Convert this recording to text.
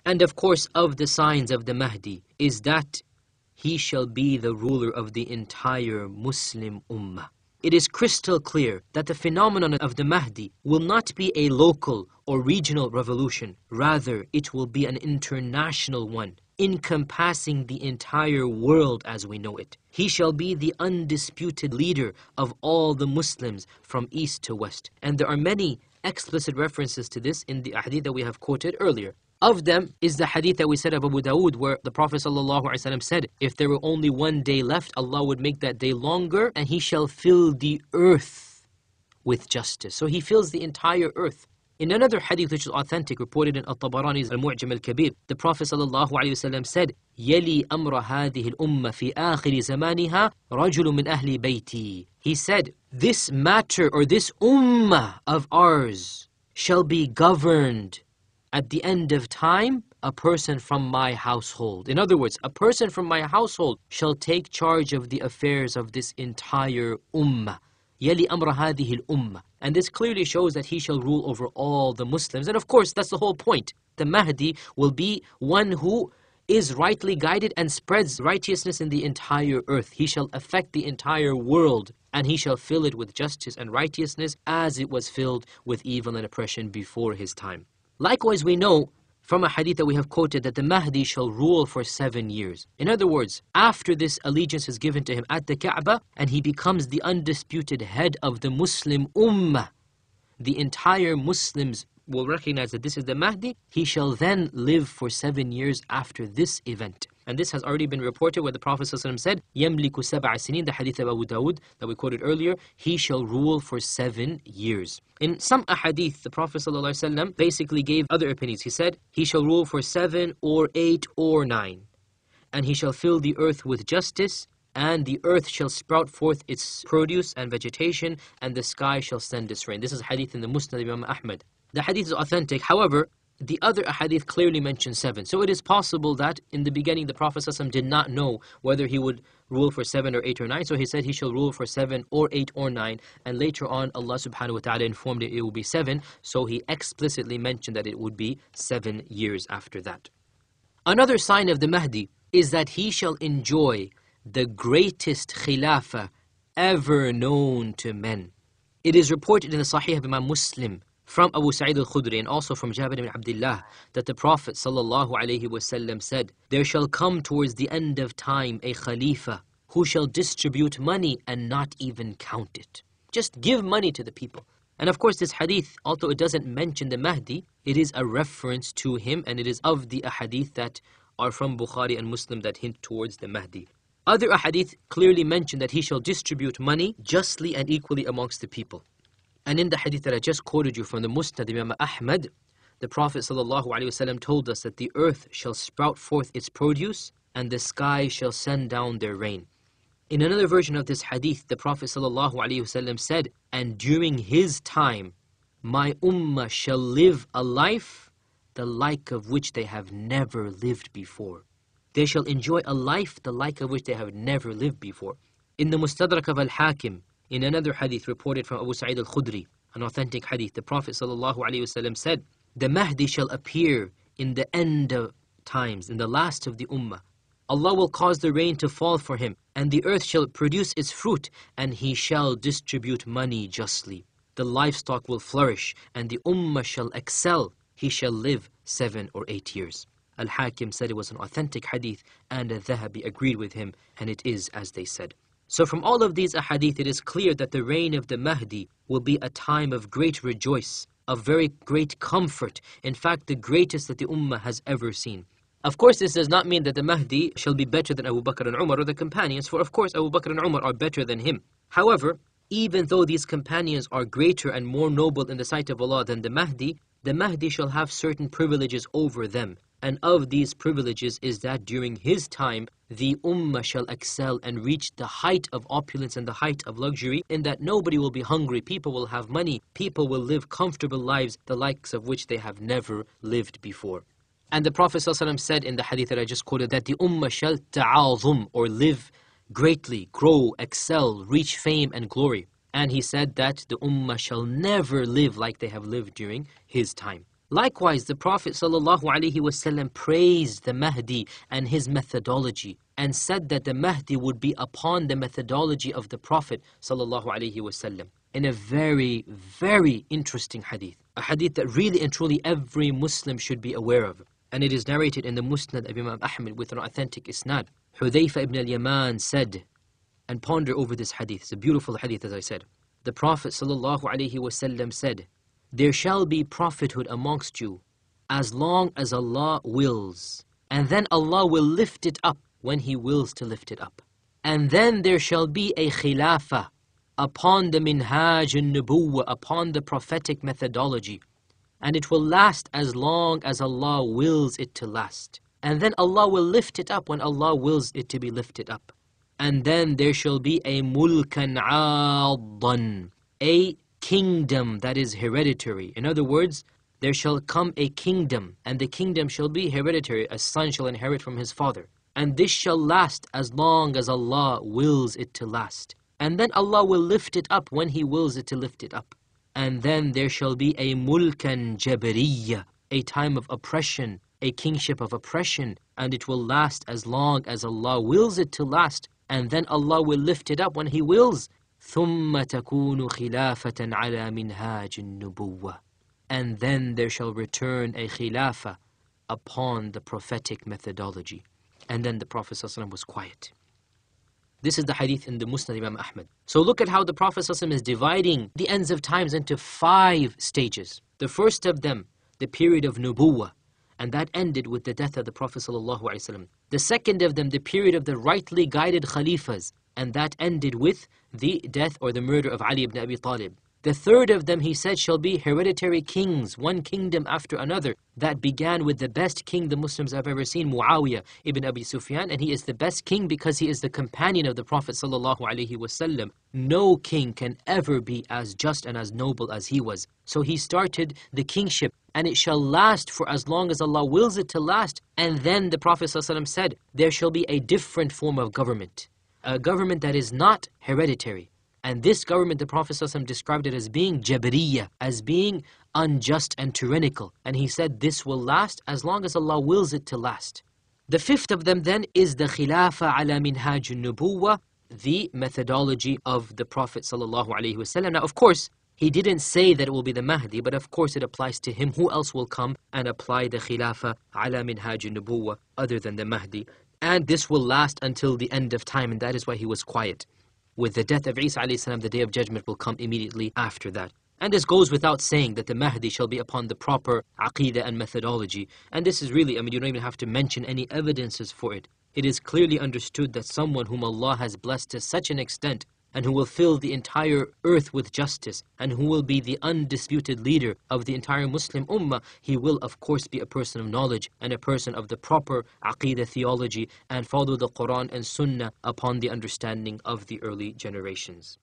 And of course, of the signs of the Mahdi is that he shall be the ruler of the entire Muslim Ummah. It is crystal clear that the phenomenon of the Mahdi will not be a local or regional revolution. Rather, it will be an international one, encompassing the entire world as we know it. He shall be the undisputed leader of all the Muslims from east to west. And there are many explicit references to this in the hadith that we have quoted earlier. Of them is the hadith that we said of Abu Dawood, where the Prophet ﷺ said, if there were only one day left, Allah would make that day longer, and He shall fill the earth with justice. So He fills the entire earth. In another hadith which is authentic, reported in At-Tabarani's Al-Mu'jam Al-Kabir, the Prophet ﷺ said, يَلِي أَمْرَ هَذِهِ الْأُمَّةِ فِي آخِرِ زَمَانِهَا رَجُلٌ مِّنْ أَهْلِ بَيْتِي. He said, this matter or this ummah of ours shall be governed at the end of time, a person from my household. In other words, a person from my household shall take charge of the affairs of this entire ummah. يَلِي أَمْرَ هَذِهِ الْأُمَّةِ. And this clearly shows that he shall rule over all the Muslims. And of course, that's the whole point. The Mahdi will be one who is rightly guided and spreads righteousness in the entire earth. He shall affect the entire world, and he shall fill it with justice and righteousness as it was filled with evil and oppression before his time. Likewise, we know from a hadith that we have quoted that the Mahdi shall rule for 7 years. In other words, after this allegiance is given to him at the Kaaba and he becomes the undisputed head of the Muslim Ummah, the entire Muslims will recognize that this is the Mahdi. He shall then live for 7 years after this event. And this has already been reported where the Prophet ﷺ said, يَمْلِكُ سَبْعَ سِنِينَ, the hadith of Abu Dawood that we quoted earlier, he shall rule for 7 years. In some ahadith, the Prophet ﷺ basically gave other opinions. He said, he shall rule for 7 or 8 or 9. And he shall fill the earth with justice, and the earth shall sprout forth its produce and vegetation, and the sky shall send its rain. This is hadith in the Musnad of Imam Ahmad. The hadith is authentic. However, the other ahadith clearly mention 7. So it is possible that in the beginning the Prophet ﷺ did not know whether he would rule for 7 or 8 or 9. So he said he shall rule for 7 or 8 or 9. And later on Allah subhanahu wa ta'ala informed it will be 7. So he explicitly mentioned that it would be 7 years after that. Another sign of the Mahdi is that he shall enjoy the greatest khilafah ever known to men. It is reported in the Sahih of Imam Muslim from Abu Sa'id al-Khudri and also from Jabir ibn Abdullah that the Prophet ﷺ said, there shall come towards the end of time a Khalifa who shall distribute money and not even count it. Just give money to the people. And of course this hadith, although it doesn't mention the Mahdi, it is a reference to him, and it is of the ahadith that are from Bukhari and Muslim that hint towards the Mahdi. Other ahadith clearly mention that he shall distribute money justly and equally amongst the people. And in the hadith that I just quoted you from the Musnad of Imam Ahmad, the Prophet ﷺ told us that the earth shall sprout forth its produce and the sky shall send down their rain. In another version of this hadith, the Prophet ﷺ said, and during his time, my ummah shall live a life the like of which they have never lived before. They shall enjoy a life the like of which they have never lived before. In the Mustadrak of Al-Hakim, in another hadith reported from Abu Sa'id al-Khudri, an authentic hadith, the Prophet ﷺ said, the Mahdi shall appear in the end of times, in the last of the ummah. Allah will cause the rain to fall for him, and the earth shall produce its fruit, and he shall distribute money justly. The livestock will flourish, and the ummah shall excel. He shall live 7 or 8 years. Al-Hakim said it was an authentic hadith, and Al-Dhahabi agreed with him, and it is as they said. So from all of these ahadith, it is clear that the reign of the Mahdi will be a time of great rejoice, of very great comfort, in fact the greatest that the ummah has ever seen. Of course, this does not mean that the Mahdi shall be better than Abu Bakr and Umar or the companions, for of course Abu Bakr and Umar are better than him. However, even though these companions are greater and more noble in the sight of Allah than the Mahdi shall have certain privileges over them. And of these privileges is that during his time, the ummah shall excel and reach the height of opulence and the height of luxury, in that nobody will be hungry, people will have money, people will live comfortable lives, the likes of which they have never lived before. And the Prophet ﷺ said in the hadith that I just quoted that the ummah shall ta'azum, or live greatly, grow, excel, reach fame and glory. And he said that the ummah shall never live like they have lived during his time. Likewise, the Prophet ﷺ praised the Mahdi and his methodology and said that the Mahdi would be upon the methodology of the Prophet ﷺ in a very, very interesting hadith. A hadith that really and truly every Muslim should be aware of. And it is narrated in the Musnad of Imam Ahmad with an authentic isnad. Hudayfa ibn al-Yaman said, and ponder over this hadith, it's a beautiful hadith as I said. The Prophet ﷺ said, "There shall be prophethood amongst you as long as Allah wills, and then Allah will lift it up when He wills to lift it up. And then there shall be a khilafah upon the minhaj al-nubuwwah, upon the prophetic methodology, and it will last as long as Allah wills it to last. And then Allah will lift it up when Allah wills it to be lifted up. And then there shall be a mulkan a'addan, a kingdom that is hereditary. In other words, there shall come a kingdom, and the kingdom shall be hereditary. A son shall inherit from his father. And this shall last as long as Allah wills it to last. And then Allah will lift it up when He wills it to lift it up. And then there shall be a mulkan jabariyya, a time of oppression, a kingship of oppression, and it will last as long as Allah wills it to last. And then Allah will lift it up when He wills. ثُمَّ تَكُونُ خِلَافَةً عَلَى مِنْهَاجِ النُّبُوَّةِ. And then there shall return a khilafah upon the prophetic methodology. And then the Prophet ﷺ was quiet. This is the hadith in the Musnad Imam Ahmad. So look at how the Prophet ﷺ is dividing the ends of times into 5 stages. The first of them, the period of nubuwwah, and that ended with the death of the Prophet ﷺ. The second of them, the period of the rightly guided khalifas, and that ended with the death or the murder of Ali ibn Abi Talib. The third of them, he said, shall be hereditary kings, one kingdom after another. That began with the best king the Muslims have ever seen, Muawiyah ibn Abi Sufyan, and he is the best king because he is the companion of the Prophet ﷺ. No king can ever be as just and as noble as he was. So he started the kingship, and it shall last for as long as Allah wills it to last. And then the Prophet ﷺ said, there shall be a different form of government, a government that is not hereditary. And this government, the Prophet ﷺ described it as being jabariyya, as being unjust and tyrannical. And he said this will last as long as Allah wills it to last. The fifth of them then is the khilafah ala minhaj al-nubuwwah, the methodology of the Prophet ﷺ. Now of course, he didn't say that it will be the Mahdi, but of course it applies to him. Who else will come and apply the khilafah ala minhaj al-nubuwwah other than the Mahdi? And this will last until the end of time, and that is why he was quiet. With the death of Isa ﷺ, the day of judgment will come immediately after that. And this goes without saying that the Mahdi shall be upon the proper aqeedah and methodology. And this is really, you don't even have to mention any evidences for it. It is clearly understood that someone whom Allah has blessed to such an extent, and who will fill the entire earth with justice, and who will be the undisputed leader of the entire Muslim ummah, he will of course be a person of knowledge and a person of the proper aqeedah theology, and follow the Quran and Sunnah upon the understanding of the early generations.